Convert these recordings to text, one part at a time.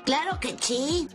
Claro que sí.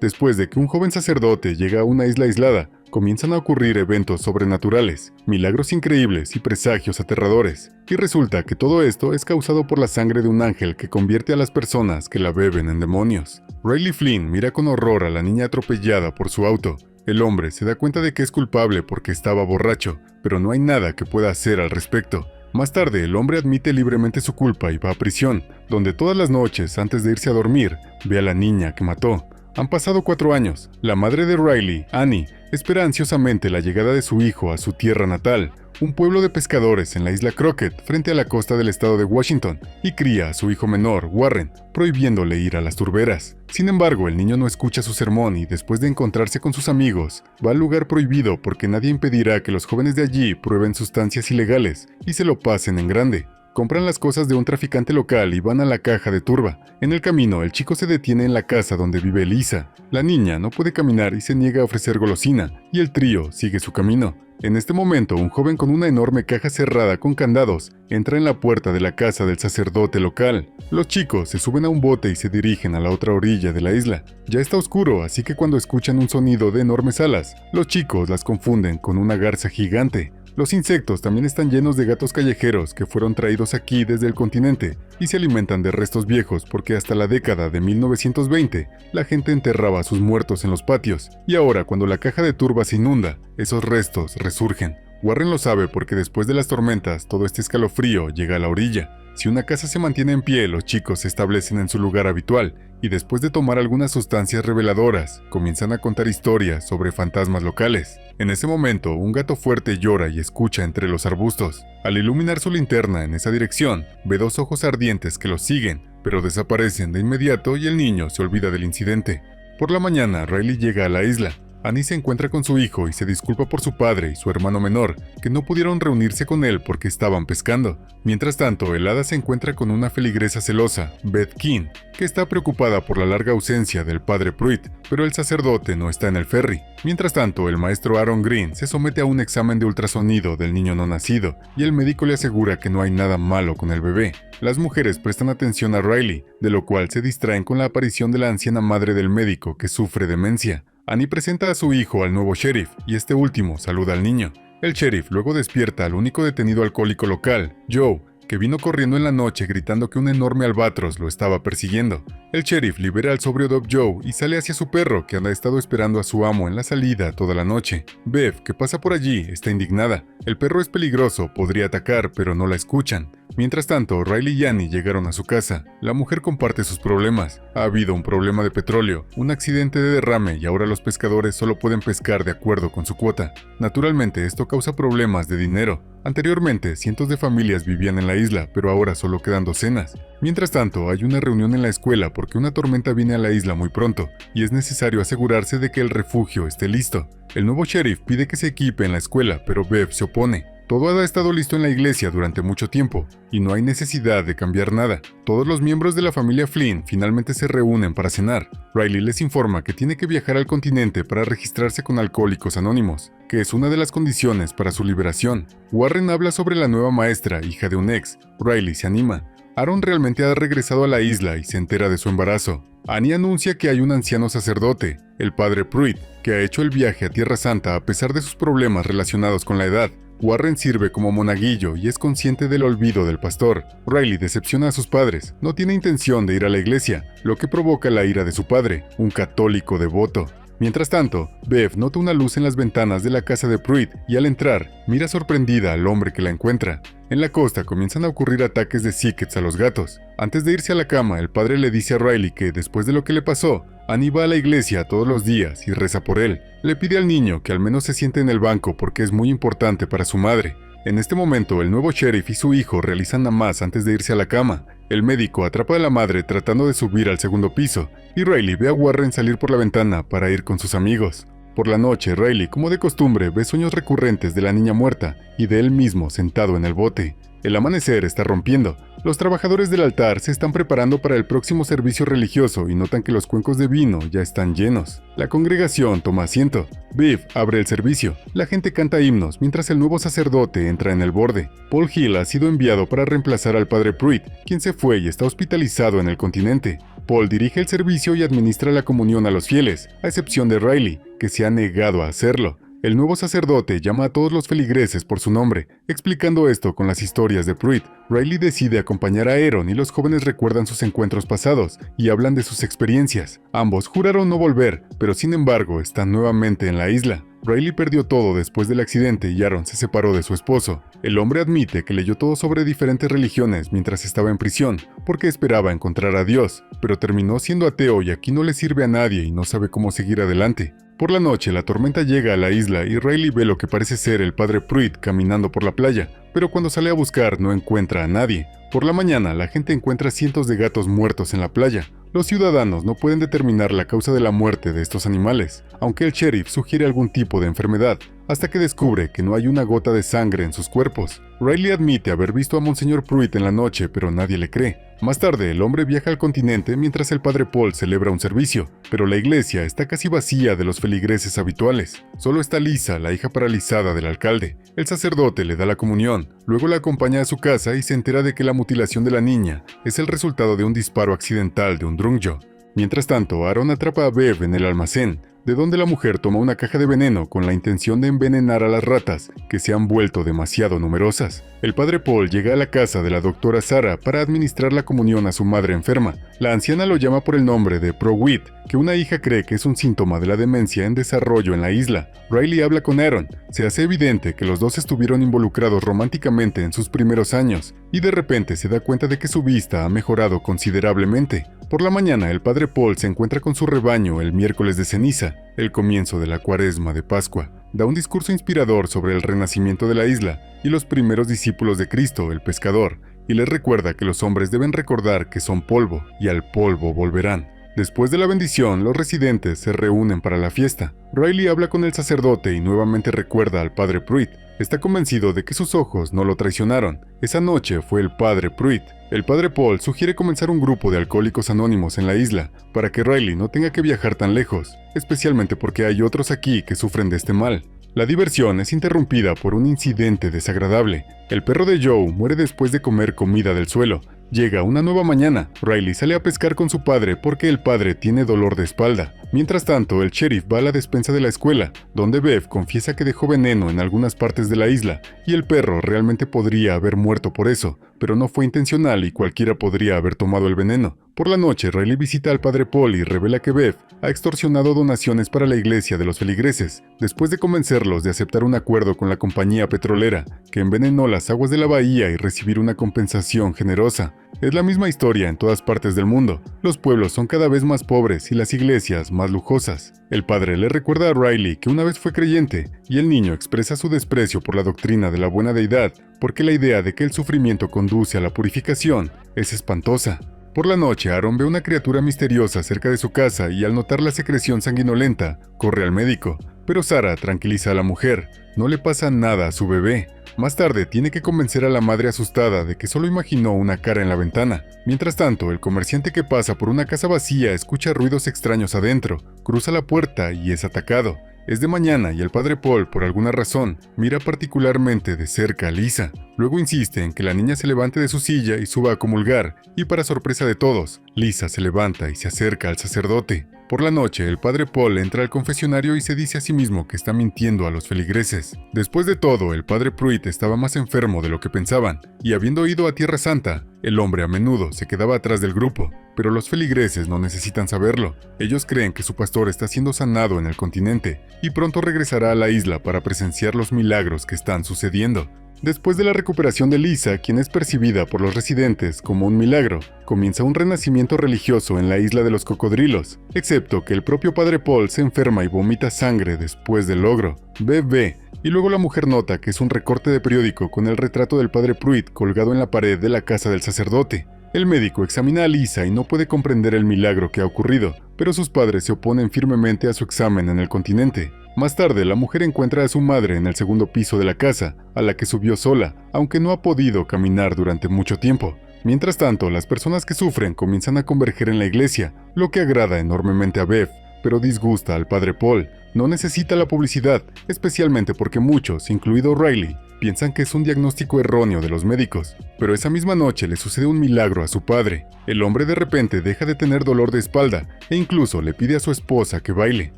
Después de que un joven sacerdote llega a una isla aislada, comienzan a ocurrir eventos sobrenaturales, milagros increíbles y presagios aterradores. Y resulta que todo esto es causado por la sangre de un ángel que convierte a las personas que la beben en demonios. Riley Flynn mira con horror a la niña atropellada por su auto. El hombre se da cuenta de que es culpable porque estaba borracho, pero no hay nada que pueda hacer al respecto. Más tarde, el hombre admite libremente su culpa y va a prisión, donde todas las noches, antes de irse a dormir, ve a la niña que mató. Han pasado 4 años. La madre de Riley, Annie, espera ansiosamente la llegada de su hijo a su tierra natal, un pueblo de pescadores en la isla Crockett, frente a la costa del estado de Washington, y cría a su hijo menor, Warren, prohibiéndole ir a las turberas. Sin embargo, el niño no escucha su sermón y después de encontrarse con sus amigos, va al lugar prohibido porque nadie impedirá que los jóvenes de allí prueben sustancias ilegales y se lo pasen en grande. Compran las cosas de un traficante local y van a la caja de turba. En el camino, el chico se detiene en la casa donde vive Lisa. La niña no puede caminar y se niega a ofrecer golosina, y el trío sigue su camino. En este momento, un joven con una enorme caja cerrada con candados entra en la puerta de la casa del sacerdote local. Los chicos se suben a un bote y se dirigen a la otra orilla de la isla. Ya está oscuro, así que cuando escuchan un sonido de enormes alas, los chicos las confunden con una garza gigante. Los insectos también están llenos de gatos callejeros que fueron traídos aquí desde el continente y se alimentan de restos viejos porque hasta la década de 1920 la gente enterraba a sus muertos en los patios y ahora cuando la caja de turba se inunda, esos restos resurgen. Warren lo sabe porque después de las tormentas todo este escalofrío llega a la orilla. Si una casa se mantiene en pie, los chicos se establecen en su lugar habitual y después de tomar algunas sustancias reveladoras, comienzan a contar historias sobre fantasmas locales. En ese momento, un gato fuerte llora y escucha entre los arbustos. Al iluminar su linterna en esa dirección, ve 2 ojos ardientes que los siguen, pero desaparecen de inmediato y el niño se olvida del incidente. Por la mañana, Riley llega a la isla. Annie se encuentra con su hijo y se disculpa por su padre y su hermano menor, que no pudieron reunirse con él porque estaban pescando. Mientras tanto, el hada se encuentra con una feligresa celosa, Beth King, que está preocupada por la larga ausencia del padre Pruitt, pero el sacerdote no está en el ferry. Mientras tanto, el maestro Aaron Green se somete a un examen de ultrasonido del niño no nacido, y el médico le asegura que no hay nada malo con el bebé. Las mujeres prestan atención a Riley, de lo cual se distraen con la aparición de la anciana madre del médico que sufre demencia. Annie presenta a su hijo al nuevo sheriff, y este último saluda al niño. El sheriff luego despierta al único detenido alcohólico local, Joe, que vino corriendo en la noche gritando que un enorme albatros lo estaba persiguiendo. El sheriff libera al sobrio Doc Joe y sale hacia su perro que ha estado esperando a su amo en la salida toda la noche. Bev, que pasa por allí, está indignada. El perro es peligroso, podría atacar, pero no la escuchan. Mientras tanto, Riley y Annie llegaron a su casa. La mujer comparte sus problemas. Ha habido un problema de petróleo, un accidente de derrame y ahora los pescadores solo pueden pescar de acuerdo con su cuota. Naturalmente, esto causa problemas de dinero. Anteriormente, cientos de familias vivían en la isla, pero ahora solo quedan docenas. Mientras tanto, hay una reunión en la escuela porque una tormenta viene a la isla muy pronto, y es necesario asegurarse de que el refugio esté listo. El nuevo sheriff pide que se equipe en la escuela, pero Bev se opone. Todo ha estado listo en la iglesia durante mucho tiempo, y no hay necesidad de cambiar nada. Todos los miembros de la familia Flynn finalmente se reúnen para cenar. Riley les informa que tiene que viajar al continente para registrarse con Alcohólicos Anónimos, que es una de las condiciones para su liberación. Warren habla sobre la nueva maestra, hija de un ex. Riley se anima. Aaron realmente ha regresado a la isla y se entera de su embarazo. Annie anuncia que hay un anciano sacerdote, el padre Pruitt, que ha hecho el viaje a Tierra Santa a pesar de sus problemas relacionados con la edad. Warren sirve como monaguillo y es consciente del olvido del pastor. Riley decepciona a sus padres, no tiene intención de ir a la iglesia, lo que provoca la ira de su padre, un católico devoto. Mientras tanto, Bev nota una luz en las ventanas de la casa de Pruitt y al entrar, mira sorprendida al hombre que la encuentra. En la costa comienzan a ocurrir ataques de Sickets a los gatos. Antes de irse a la cama, el padre le dice a Riley que, después de lo que le pasó, Annie va a la iglesia todos los días y reza por él. Le pide al niño que al menos se siente en el banco porque es muy importante para su madre. En este momento, el nuevo sheriff y su hijo realizan nada más antes de irse a la cama. El médico atrapa a la madre tratando de subir al segundo piso, y Riley ve a Warren salir por la ventana para ir con sus amigos. Por la noche, Riley, como de costumbre, ve sueños recurrentes de la niña muerta y de él mismo sentado en el bote. El amanecer está rompiendo. Los trabajadores del altar se están preparando para el próximo servicio religioso y notan que los cuencos de vino ya están llenos. La congregación toma asiento. Bev abre el servicio. La gente canta himnos mientras el nuevo sacerdote entra en el borde. Paul Hill ha sido enviado para reemplazar al padre Pruitt, quien se fue y está hospitalizado en el continente. Paul dirige el servicio y administra la comunión a los fieles, a excepción de Riley, que se ha negado a hacerlo. El nuevo sacerdote llama a todos los feligreses por su nombre, explicando esto con las historias de Pruitt. Riley decide acompañar a Aaron y los jóvenes recuerdan sus encuentros pasados y hablan de sus experiencias. Ambos juraron no volver, pero sin embargo están nuevamente en la isla. Riley perdió todo después del accidente y Aaron se separó de su esposo. El hombre admite que leyó todo sobre diferentes religiones mientras estaba en prisión, porque esperaba encontrar a Dios, pero terminó siendo ateo y aquí no le sirve a nadie y no sabe cómo seguir adelante. Por la noche, la tormenta llega a la isla y Riley ve lo que parece ser el padre Pruitt caminando por la playa, pero cuando sale a buscar no encuentra a nadie. Por la mañana, la gente encuentra cientos de gatos muertos en la playa. Los ciudadanos no pueden determinar la causa de la muerte de estos animales, aunque el sheriff sugiere algún tipo de enfermedad, hasta que descubre que no hay una gota de sangre en sus cuerpos. Riley admite haber visto a Monseñor Pruitt en la noche, pero nadie le cree. Más tarde, el hombre viaja al continente mientras el padre Paul celebra un servicio, pero la iglesia está casi vacía de los feligreses habituales. Solo está Lisa, la hija paralizada del alcalde. El sacerdote le da la comunión, luego la acompaña a su casa y se entera de que la mutilación de la niña es el resultado de un disparo accidental de un drungyo. Mientras tanto, Aaron atrapa a Bev en el almacén, de donde la mujer toma una caja de veneno con la intención de envenenar a las ratas, que se han vuelto demasiado numerosas. El padre Paul llega a la casa de la doctora Sarah para administrar la comunión a su madre enferma. La anciana lo llama por el nombre de Pro-Wit, que una hija cree que es un síntoma de la demencia en desarrollo en la isla. Riley habla con Aaron. Se hace evidente que los dos estuvieron involucrados románticamente en sus primeros años, y de repente se da cuenta de que su vista ha mejorado considerablemente. Por la mañana, el padre Paul se encuentra con su rebaño el miércoles de ceniza, el comienzo de la cuaresma de Pascua. Da un discurso inspirador sobre el renacimiento de la isla y los primeros discípulos de Cristo, el pescador, y les recuerda que los hombres deben recordar que son polvo y al polvo volverán. Después de la bendición, los residentes se reúnen para la fiesta. Riley habla con el sacerdote y nuevamente recuerda al padre Pruitt. Está convencido de que sus ojos no lo traicionaron. Esa noche fue el padre Pruitt. El padre Paul sugiere comenzar un grupo de alcohólicos anónimos en la isla, para que Riley no tenga que viajar tan lejos, especialmente porque hay otros aquí que sufren de este mal. La diversión es interrumpida por un incidente desagradable. El perro de Joe muere después de comer comida del suelo. Llega una nueva mañana. Riley sale a pescar con su padre porque el padre tiene dolor de espalda. Mientras tanto, el sheriff va a la despensa de la escuela, donde Bev confiesa que dejó veneno en algunas partes de la isla, y el perro realmente podría haber muerto por eso, pero no fue intencional y cualquiera podría haber tomado el veneno. Por la noche, Riley visita al padre Paul y revela que Bev ha extorsionado donaciones para la iglesia de los feligreses, después de convencerlos de aceptar un acuerdo con la compañía petrolera, que envenenó las aguas de la bahía y recibir una compensación generosa. Es la misma historia en todas partes del mundo. Los pueblos son cada vez más pobres y las iglesias más lujosas. El padre le recuerda a Riley que una vez fue creyente, y el niño expresa su desprecio por la doctrina de la buena deidad, porque la idea de que el sufrimiento conduce a la purificación es espantosa. Por la noche, Aaron ve una criatura misteriosa cerca de su casa y al notar la secreción sanguinolenta, corre al médico. Pero Sarah tranquiliza a la mujer. No le pasa nada a su bebé. Más tarde, tiene que convencer a la madre asustada de que solo imaginó una cara en la ventana. Mientras tanto, el comerciante que pasa por una casa vacía escucha ruidos extraños adentro, cruza la puerta y es atacado. Es de mañana y el padre Paul, por alguna razón, mira particularmente de cerca a Lisa. Luego insiste en que la niña se levante de su silla y suba a comulgar, y para sorpresa de todos, Lisa se levanta y se acerca al sacerdote. Por la noche, el padre Paul entra al confesionario y se dice a sí mismo que está mintiendo a los feligreses. Después de todo, el padre Pruitt estaba más enfermo de lo que pensaban, y habiendo ido a Tierra Santa, el hombre a menudo se quedaba atrás del grupo. Pero los feligreses no necesitan saberlo. Ellos creen que su pastor está siendo sanado en el continente, y pronto regresará a la isla para presenciar los milagros que están sucediendo. Después de la recuperación de Lisa, quien es percibida por los residentes como un milagro, comienza un renacimiento religioso en la isla de los cocodrilos, excepto que el propio padre Paul se enferma y vomita sangre después del logro. Bebé. Y luego la mujer nota que es un recorte de periódico con el retrato del padre Pruitt colgado en la pared de la casa del sacerdote. El médico examina a Lisa y no puede comprender el milagro que ha ocurrido, pero sus padres se oponen firmemente a su examen en el continente. Más tarde, la mujer encuentra a su madre en el segundo piso de la casa, a la que subió sola, aunque no ha podido caminar durante mucho tiempo. Mientras tanto, las personas que sufren comienzan a converger en la iglesia, lo que agrada enormemente a Bev, pero disgusta al padre Paul. No necesita la publicidad, especialmente porque muchos, incluido Riley, piensan que es un diagnóstico erróneo de los médicos, pero esa misma noche le sucede un milagro a su padre. El hombre de repente deja de tener dolor de espalda e incluso le pide a su esposa que baile.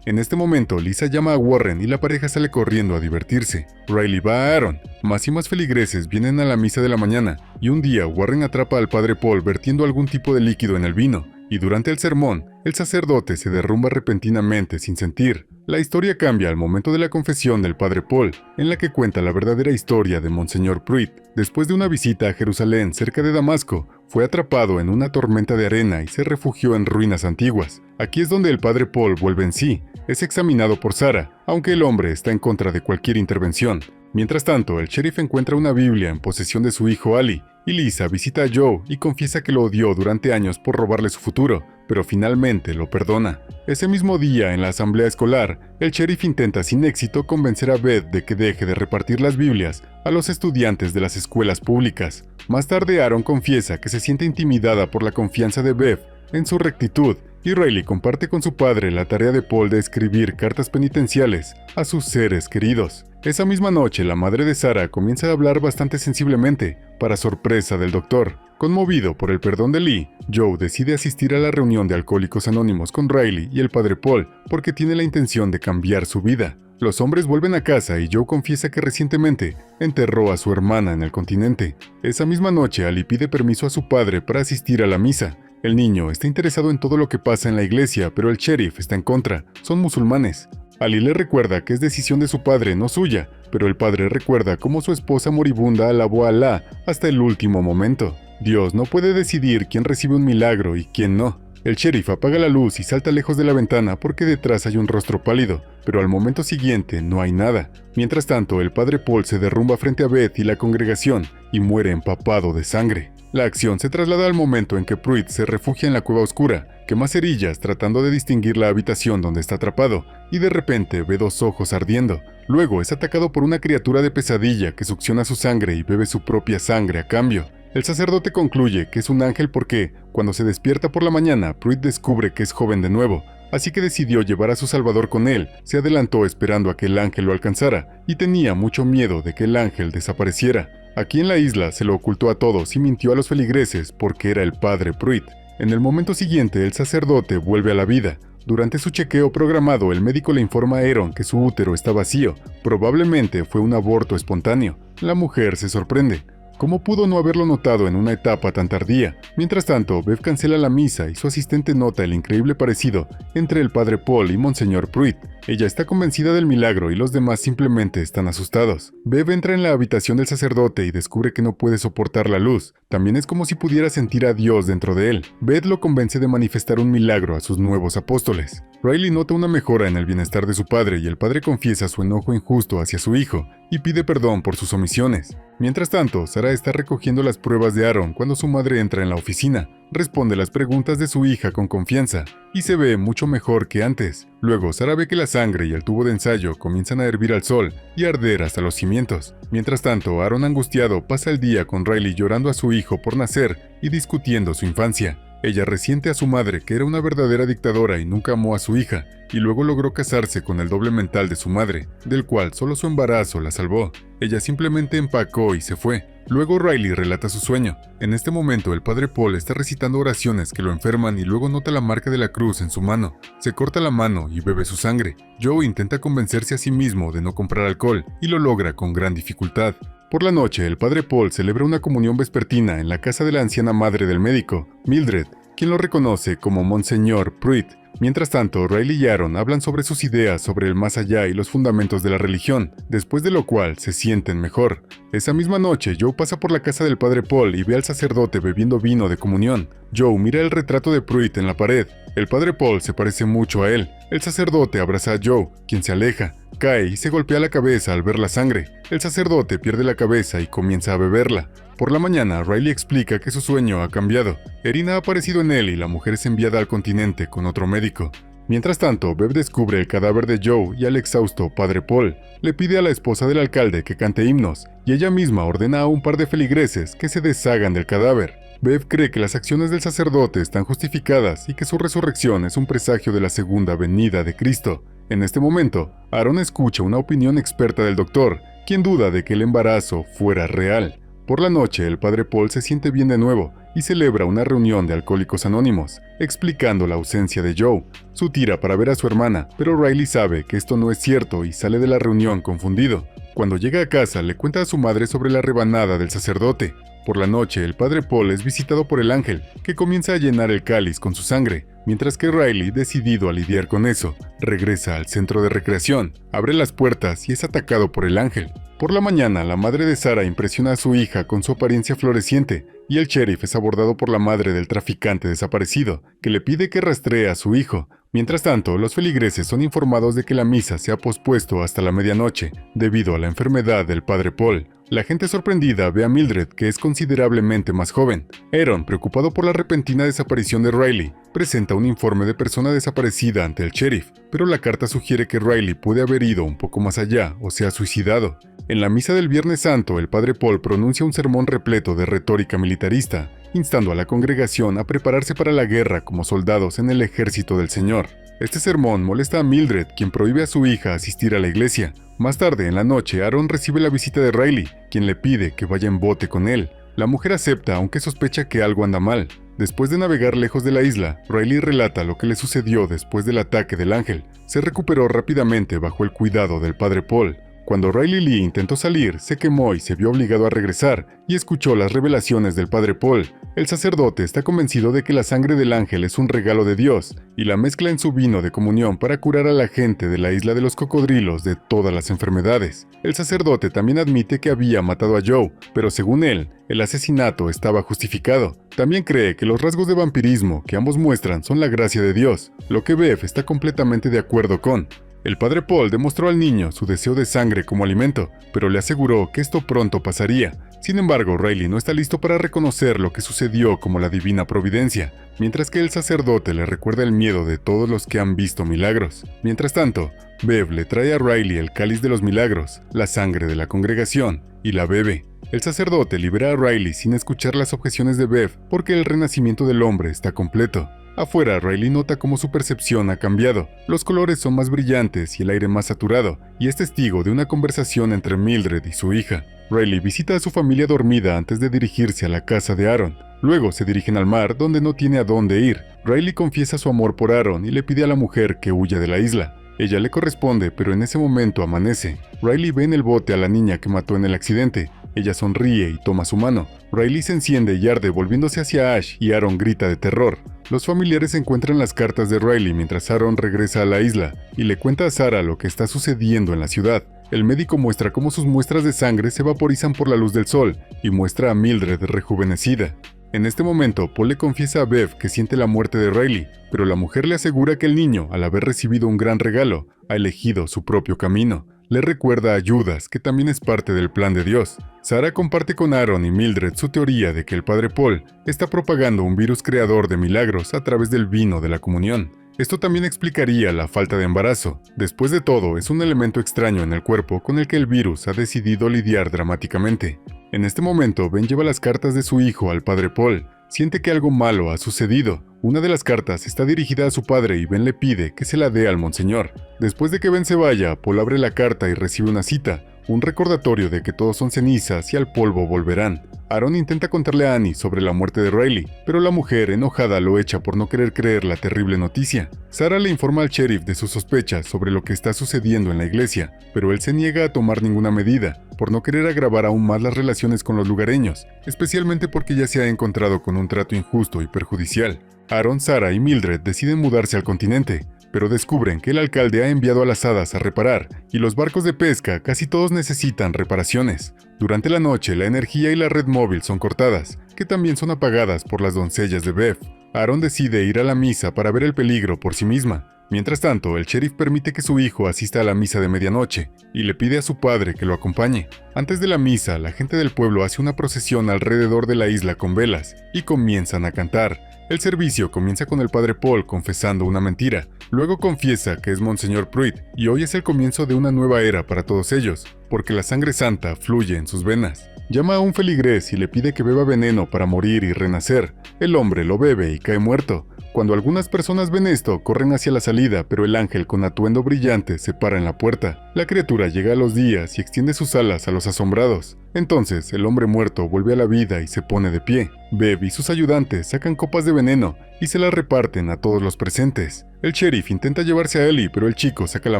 En este momento, Lisa llama a Warren y la pareja sale corriendo a divertirse. Riley va a Aaron. Más y más feligreses vienen a la misa de la mañana, y un día Warren atrapa al padre Paul vertiendo algún tipo de líquido en el vino, y durante el sermón, el sacerdote se derrumba repentinamente sin sentir. La historia cambia al momento de la confesión del padre Paul, en la que cuenta la verdadera historia de Monseñor Pruitt. Después de una visita a Jerusalén cerca de Damasco, fue atrapado en una tormenta de arena y se refugió en ruinas antiguas. Aquí es donde el padre Paul vuelve en sí. Es examinado por Sarah, aunque el hombre está en contra de cualquier intervención. Mientras tanto, el sheriff encuentra una Biblia en posesión de su hijo Ali, y Lisa visita a Joe y confiesa que lo odió durante años por robarle su futuro, pero finalmente lo perdona. Ese mismo día, en la asamblea escolar, el sheriff intenta sin éxito convencer a Beth de que deje de repartir las Biblias a los estudiantes de las escuelas públicas. Más tarde, Aaron confiesa que se siente intimidada por la confianza de Beth en su rectitud, y Riley comparte con su padre la tarea de Paul de escribir cartas penitenciales a sus seres queridos. Esa misma noche, la madre de Sarah comienza a hablar bastante sensiblemente, para sorpresa del doctor. Conmovido por el perdón de Lee, Joe decide asistir a la reunión de Alcohólicos Anónimos con Riley y el padre Paul porque tiene la intención de cambiar su vida. Los hombres vuelven a casa y Joe confiesa que recientemente enterró a su hermana en el continente. Esa misma noche, Ali pide permiso a su padre para asistir a la misa. El niño está interesado en todo lo que pasa en la iglesia, pero el sheriff está en contra. Son musulmanes. Ali le recuerda que es decisión de su padre, no suya, pero el padre recuerda cómo su esposa moribunda alabó a Alá hasta el último momento. Dios no puede decidir quién recibe un milagro y quién no. El sheriff apaga la luz y salta lejos de la ventana porque detrás hay un rostro pálido, pero al momento siguiente no hay nada. Mientras tanto, el padre Paul se derrumba frente a Beth y la congregación y muere empapado de sangre. La acción se traslada al momento en que Pruitt se refugia en la cueva oscura, quema cerillas tratando de distinguir la habitación donde está atrapado, y de repente ve dos ojos ardiendo. Luego es atacado por una criatura de pesadilla que succiona su sangre y bebe su propia sangre a cambio. El sacerdote concluye que es un ángel porque, cuando se despierta por la mañana, Pruitt descubre que es joven de nuevo, así que decidió llevar a su salvador con él. Se adelantó esperando a que el ángel lo alcanzara, y tenía mucho miedo de que el ángel desapareciera. Aquí en la isla se lo ocultó a todos y mintió a los feligreses porque era el padre Pruitt. En el momento siguiente, el sacerdote vuelve a la vida. Durante su chequeo programado, el médico le informa a Aaron que su útero está vacío. Probablemente fue un aborto espontáneo. La mujer se sorprende. ¿Cómo pudo no haberlo notado en una etapa tan tardía? Mientras tanto, Bev cancela la misa y su asistente nota el increíble parecido entre el padre Paul y Monseñor Pruitt. Ella está convencida del milagro y los demás simplemente están asustados. Bev entra en la habitación del sacerdote y descubre que no puede soportar la luz. También es como si pudiera sentir a Dios dentro de él. Beth lo convence de manifestar un milagro a sus nuevos apóstoles. Riley nota una mejora en el bienestar de su padre y el padre confiesa su enojo injusto hacia su hijo y pide perdón por sus omisiones. Mientras tanto, Sarah está recogiendo las pruebas de Aaron cuando su madre entra en la oficina. Responde las preguntas de su hija con confianza y se ve mucho mejor que antes. Luego, Sarah ve que la sangre y el tubo de ensayo comienzan a hervir al sol y arder hasta los cimientos. Mientras tanto, Aaron angustiado pasa el día con Riley llorando a su hijo por nacer y discutiendo su infancia. Ella resiente a su madre, que era una verdadera dictadora y nunca amó a su hija, y luego logró casarse con el doble mental de su madre, del cual solo su embarazo la salvó. Ella simplemente empacó y se fue. Luego Riley relata su sueño. En este momento el padre Paul está recitando oraciones que lo enferman y luego nota la marca de la cruz en su mano. Se corta la mano y bebe su sangre. Joe intenta convencerse a sí mismo de no comprar alcohol y lo logra con gran dificultad. Por la noche, el padre Paul celebra una comunión vespertina en la casa de la anciana madre del médico, Mildred, quien lo reconoce como Monseñor Pruitt. Mientras tanto, Riley y Aaron hablan sobre sus ideas sobre el más allá y los fundamentos de la religión, después de lo cual se sienten mejor. Esa misma noche, Joe pasa por la casa del padre Paul y ve al sacerdote bebiendo vino de comunión. Joe mira el retrato de Pruitt en la pared. El padre Paul se parece mucho a él. El sacerdote abraza a Joe, quien se aleja, cae y se golpea la cabeza al ver la sangre. El sacerdote pierde la cabeza y comienza a beberla. Por la mañana, Riley explica que su sueño ha cambiado. Erin ha aparecido en él y la mujer es enviada al continente con otro médico. Mientras tanto, Bev descubre el cadáver de Joe y al exhausto padre Paul. Le pide a la esposa del alcalde que cante himnos, y ella misma ordena a un par de feligreses que se deshagan del cadáver. Bev cree que las acciones del sacerdote están justificadas y que su resurrección es un presagio de la segunda venida de Cristo. En este momento, Aaron escucha una opinión experta del doctor quien duda de que el embarazo fuera real. Por la noche, el padre Paul se siente bien de nuevo y celebra una reunión de alcohólicos anónimos, explicando la ausencia de Joe. Su tira para ver a su hermana, pero Riley sabe que esto no es cierto y sale de la reunión confundido. Cuando llega a casa, le cuenta a su madre sobre la rebanada del sacerdote. Por la noche, el padre Paul es visitado por el ángel, que comienza a llenar el cáliz con su sangre, mientras que Riley, decidido a lidiar con eso, regresa al centro de recreación, abre las puertas y es atacado por el ángel. Por la mañana, la madre de Sarah impresiona a su hija con su apariencia floreciente, y el sheriff es abordado por la madre del traficante desaparecido, que le pide que rastree a su hijo. Mientras tanto, los feligreses son informados de que la misa se ha pospuesto hasta la medianoche, debido a la enfermedad del padre Paul. La gente sorprendida ve a Mildred, que es considerablemente más joven. Aaron, preocupado por la repentina desaparición de Riley, presenta un informe de persona desaparecida ante el sheriff, pero la carta sugiere que Riley puede haber ido un poco más allá o se ha suicidado. En la misa del Viernes Santo, el padre Paul pronuncia un sermón repleto de retórica militarista, instando a la congregación a prepararse para la guerra como soldados en el ejército del Señor. Este sermón molesta a Mildred, quien prohíbe a su hija asistir a la iglesia. Más tarde, en la noche, Aaron recibe la visita de Riley, quien le pide que vaya en bote con él. La mujer acepta, aunque sospecha que algo anda mal. Después de navegar lejos de la isla, Riley relata lo que le sucedió después del ataque del ángel. Se recuperó rápidamente bajo el cuidado del padre Paul. Cuando Riley Lee intentó salir, se quemó y se vio obligado a regresar, y escuchó las revelaciones del padre Paul. El sacerdote está convencido de que la sangre del ángel es un regalo de Dios, y la mezcla en su vino de comunión para curar a la gente de la isla de los cocodrilos de todas las enfermedades. El sacerdote también admite que había matado a Joe, pero según él, el asesinato estaba justificado. También cree que los rasgos de vampirismo que ambos muestran son la gracia de Dios, lo que Bev está completamente de acuerdo con. El padre Paul demostró al niño su deseo de sangre como alimento, pero le aseguró que esto pronto pasaría. Sin embargo, Riley no está listo para reconocer lo que sucedió como la divina providencia, mientras que el sacerdote le recuerda el miedo de todos los que han visto milagros. Mientras tanto, Bev le trae a Riley el cáliz de los milagros, la sangre de la congregación, y la bebe. El sacerdote libera a Riley sin escuchar las objeciones de Bev porque el renacimiento del hombre está completo. Afuera, Riley nota cómo su percepción ha cambiado. Los colores son más brillantes y el aire más saturado, y es testigo de una conversación entre Mildred y su hija. Riley visita a su familia dormida antes de dirigirse a la casa de Aaron. Luego se dirigen al mar, donde no tiene a dónde ir. Riley confiesa su amor por Aaron y le pide a la mujer que huya de la isla. Ella le corresponde, pero en ese momento amanece. Riley ve en el bote a la niña que mató en el accidente. Ella sonríe y toma su mano. Riley se enciende y arde volviéndose hacia Ash y Aaron grita de terror. Los familiares encuentran las cartas de Riley mientras Aaron regresa a la isla y le cuenta a Sarah lo que está sucediendo en la ciudad. El médico muestra cómo sus muestras de sangre se vaporizan por la luz del sol y muestra a Mildred rejuvenecida. En este momento, Paul le confiesa a Bev que siente la muerte de Riley, pero la mujer le asegura que el niño, al haber recibido un gran regalo, ha elegido su propio camino. Le recuerda a Judas que también es parte del plan de Dios. Sarah comparte con Aaron y Mildred su teoría de que el padre Paul está propagando un virus creador de milagros a través del vino de la comunión. Esto también explicaría la falta de embarazo. Después de todo, es un elemento extraño en el cuerpo con el que el virus ha decidido lidiar dramáticamente. En este momento, Ben lleva las cartas de su hijo al padre Paul. Siente que algo malo ha sucedido. Una de las cartas está dirigida a su padre y Ben le pide que se la dé al monseñor. Después de que Ben se vaya, Paul abre la carta y recibe una cita, un recordatorio de que todos son cenizas y al polvo volverán. Aaron intenta contarle a Annie sobre la muerte de Riley, pero la mujer, enojada, lo echa por no querer creer la terrible noticia. Sarah le informa al sheriff de sus sospechas sobre lo que está sucediendo en la iglesia, pero él se niega a tomar ninguna medida, por no querer agravar aún más las relaciones con los lugareños, especialmente porque ya se ha encontrado con un trato injusto y perjudicial. Aaron, Sarah y Mildred deciden mudarse al continente, pero descubren que el alcalde ha enviado a las hadas a reparar, y los barcos de pesca casi todos necesitan reparaciones. Durante la noche, la energía y la red móvil son cortadas, que también son apagadas por las doncellas de Bev. Aaron decide ir a la misa para ver el peligro por sí misma. Mientras tanto, el sheriff permite que su hijo asista a la misa de medianoche, y le pide a su padre que lo acompañe. Antes de la misa, la gente del pueblo hace una procesión alrededor de la isla con velas, y comienzan a cantar. El servicio comienza con el padre Paul confesando una mentira. Luego confiesa que es Monseñor Pruitt, y hoy es el comienzo de una nueva era para todos ellos, porque la sangre santa fluye en sus venas. Llama a un feligrés y le pide que beba veneno para morir y renacer. El hombre lo bebe y cae muerto. Cuando algunas personas ven esto, corren hacia la salida, pero el ángel con atuendo brillante se para en la puerta. La criatura llega a los días y extiende sus alas a los asombrados. Entonces, el hombre muerto vuelve a la vida y se pone de pie. Bev y sus ayudantes sacan copas de veneno y se las reparten a todos los presentes. El sheriff intenta llevarse a Ellie, pero el chico saca la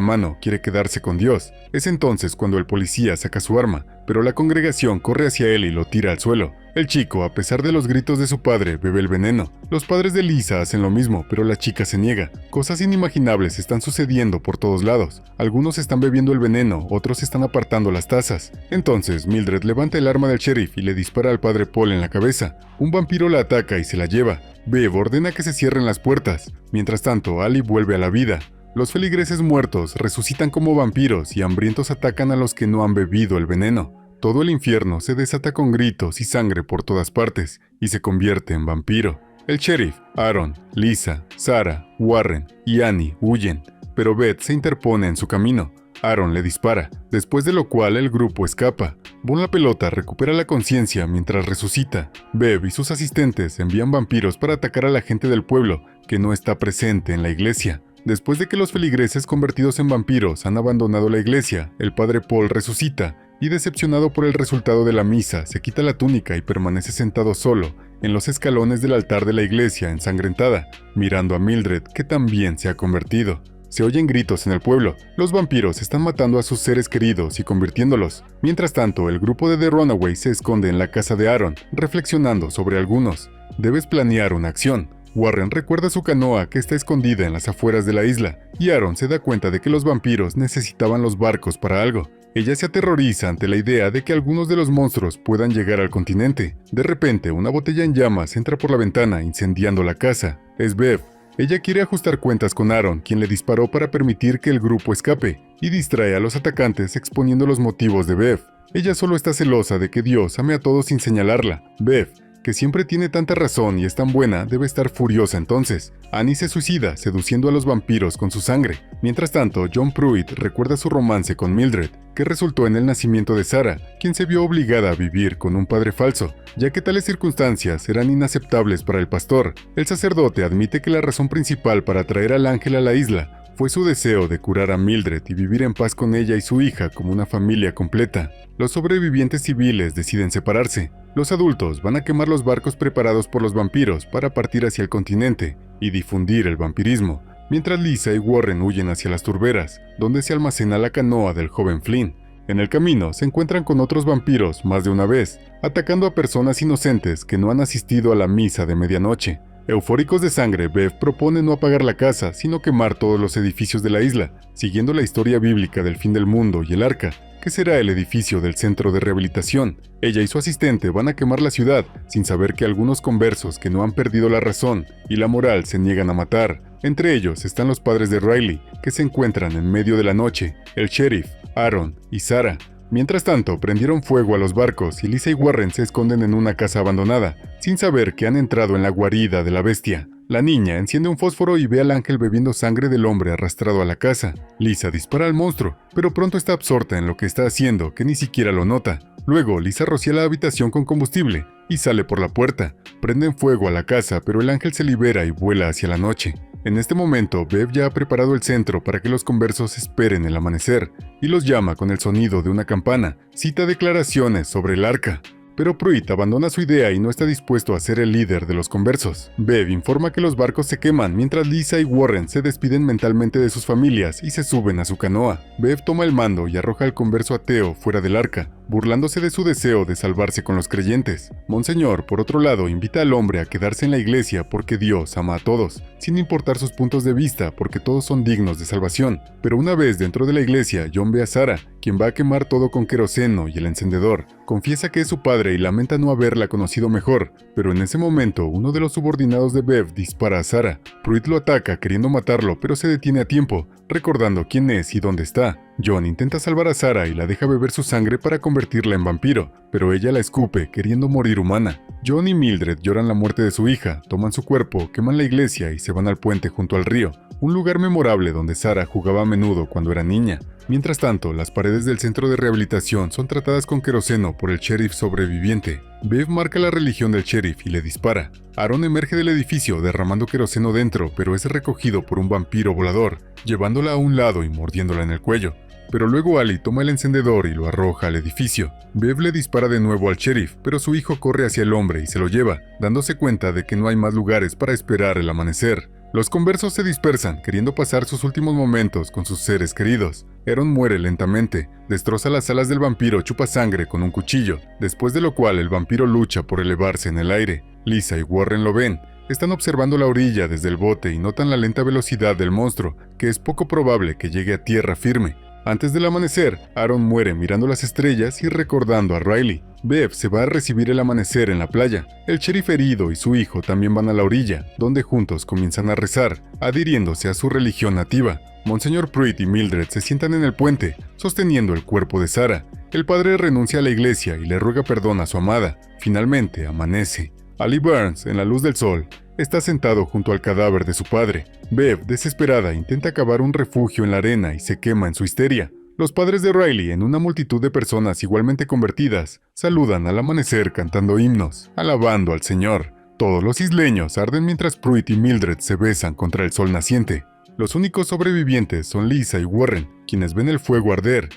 mano, quiere quedarse con Dios. Es entonces cuando el policía saca su arma, pero la congregación corre hacia él y lo tira al suelo. El chico, a pesar de los gritos de su padre, bebe el veneno. Los padres de Lisa hacen lo mismo, pero la chica se niega. Cosas inimaginables están sucediendo por todos lados. Algunos están bebiendo el veneno, otros están apartando las tazas. Entonces, Mildred levanta el arma del sheriff y le dispara al padre Paul en la cabeza. Un vampiro la ataca y se la lleva. Bev ordena que se cierren las puertas. Mientras tanto, Ali vuelve a la vida. Los feligreses muertos resucitan como vampiros y hambrientos atacan a los que no han bebido el veneno. Todo el infierno se desata con gritos y sangre por todas partes y se convierte en vampiro. El sheriff, Aaron, Lisa, Sarah, Warren y Annie huyen, pero Beth se interpone en su camino. Aaron le dispara, después de lo cual el grupo escapa. Bon la pelota recupera la conciencia mientras resucita. Bev y sus asistentes envían vampiros para atacar a la gente del pueblo que no está presente en la iglesia. Después de que los feligreses convertidos en vampiros han abandonado la iglesia, el padre Paul resucita y, decepcionado por el resultado de la misa, se quita la túnica y permanece sentado solo en los escalones del altar de la iglesia ensangrentada, mirando a Mildred, que también se ha convertido. Se oyen gritos en el pueblo. Los vampiros están matando a sus seres queridos y convirtiéndolos. Mientras tanto, el grupo de The Runaways se esconde en la casa de Aaron, reflexionando sobre algunos. Debes planear una acción. Warren recuerda su canoa que está escondida en las afueras de la isla, y Aaron se da cuenta de que los vampiros necesitaban los barcos para algo. Ella se aterroriza ante la idea de que algunos de los monstruos puedan llegar al continente. De repente, una botella en llamas entra por la ventana, incendiando la casa. Es Bev. Ella quiere ajustar cuentas con Aaron, quien le disparó para permitir que el grupo escape, y distrae a los atacantes exponiendo los motivos de Bev. Ella solo está celosa de que Dios ame a todos sin señalarla. Bev, que siempre tiene tanta razón y es tan buena, debe estar furiosa entonces. Annie se suicida, seduciendo a los vampiros con su sangre. Mientras tanto, John Pruitt recuerda su romance con Mildred, que resultó en el nacimiento de Sarah, quien se vio obligada a vivir con un padre falso, ya que tales circunstancias eran inaceptables para el pastor. El sacerdote admite que la razón principal para traer al ángel a la isla fue su deseo de curar a Mildred y vivir en paz con ella y su hija como una familia completa. Los sobrevivientes civiles deciden separarse. Los adultos van a quemar los barcos preparados por los vampiros para partir hacia el continente y difundir el vampirismo, mientras Lisa y Warren huyen hacia las turberas, donde se almacena la canoa del joven Flynn. En el camino se encuentran con otros vampiros más de una vez, atacando a personas inocentes que no han asistido a la misa de medianoche. Eufóricos de sangre, Bev propone no apagar la casa, sino quemar todos los edificios de la isla, siguiendo la historia bíblica del fin del mundo y el arca, que será el edificio del centro de rehabilitación. Ella y su asistente van a quemar la ciudad, sin saber que algunos conversos que no han perdido la razón y la moral se niegan a matar. Entre ellos están los padres de Riley, que se encuentran en medio de la noche, el sheriff, Aaron y Sarah. Mientras tanto, prendieron fuego a los barcos y Lisa y Warren se esconden en una casa abandonada, sin saber que han entrado en la guarida de la bestia. La niña enciende un fósforo y ve al ángel bebiendo sangre del hombre arrastrado a la casa. Lisa dispara al monstruo, pero pronto está absorta en lo que está haciendo, que ni siquiera lo nota. Luego, Lisa rocía la habitación con combustible y sale por la puerta. Prenden fuego a la casa, pero el ángel se libera y vuela hacia la noche. En este momento, Bev ya ha preparado el centro para que los conversos esperen el amanecer, y los llama con el sonido de una campana. Cita declaraciones sobre el arca. Pero Pruitt abandona su idea y no está dispuesto a ser el líder de los conversos. Bev informa que los barcos se queman mientras Lisa y Warren se despiden mentalmente de sus familias y se suben a su canoa. Bev toma el mando y arroja al converso ateo fuera del arca, burlándose de su deseo de salvarse con los creyentes. Monseñor, por otro lado, invita al hombre a quedarse en la iglesia porque Dios ama a todos, sin importar sus puntos de vista, porque todos son dignos de salvación. Pero una vez dentro de la iglesia, John ve a Sarah, quien va a quemar todo con queroseno y el encendedor. Confiesa que es su padre y lamenta no haberla conocido mejor, pero en ese momento uno de los subordinados de Bev dispara a Sarah. Pruitt lo ataca queriendo matarlo, pero se detiene a tiempo, recordando quién es y dónde está. John intenta salvar a Sarah y la deja beber su sangre para convertirla en vampiro, pero ella la escupe, queriendo morir humana. John y Mildred lloran la muerte de su hija, toman su cuerpo, queman la iglesia y se van al puente junto al río, un lugar memorable donde Sarah jugaba a menudo cuando era niña. Mientras tanto, las paredes del centro de rehabilitación son tratadas con queroseno por el sheriff sobreviviente. Bev marca la religión del sheriff y le dispara. Aaron emerge del edificio derramando queroseno dentro, pero es recogido por un vampiro volador, llevándola a un lado y mordiéndola en el cuello. Pero luego Ali toma el encendedor y lo arroja al edificio. Bev le dispara de nuevo al sheriff, pero su hijo corre hacia el hombre y se lo lleva, dándose cuenta de que no hay más lugares para esperar el amanecer. Los conversos se dispersan, queriendo pasar sus últimos momentos con sus seres queridos. Aaron muere lentamente, destroza las alas del vampiro chupa sangre con un cuchillo, después de lo cual el vampiro lucha por elevarse en el aire. Lisa y Warren lo ven. Están observando la orilla desde el bote y notan la lenta velocidad del monstruo, que es poco probable que llegue a tierra firme. Antes del amanecer, Aaron muere mirando las estrellas y recordando a Riley. Bev se va a recibir el amanecer en la playa. El sheriff herido y su hijo también van a la orilla, donde juntos comienzan a rezar, adhiriéndose a su religión nativa. Monseñor Pruitt y Mildred se sientan en el puente, sosteniendo el cuerpo de Sarah. El padre renuncia a la iglesia y le ruega perdón a su amada. Finalmente amanece. Ali Burns, en la luz del sol, está sentado junto al cadáver de su padre. Bev, desesperada, intenta cavar un refugio en la arena y se quema en su histeria. Los padres de Riley, en una multitud de personas igualmente convertidas, saludan al amanecer cantando himnos, alabando al Señor. Todos los isleños arden mientras Pruitt y Mildred se besan contra el sol naciente. Los únicos sobrevivientes son Lisa y Warren, quienes ven el fuego arder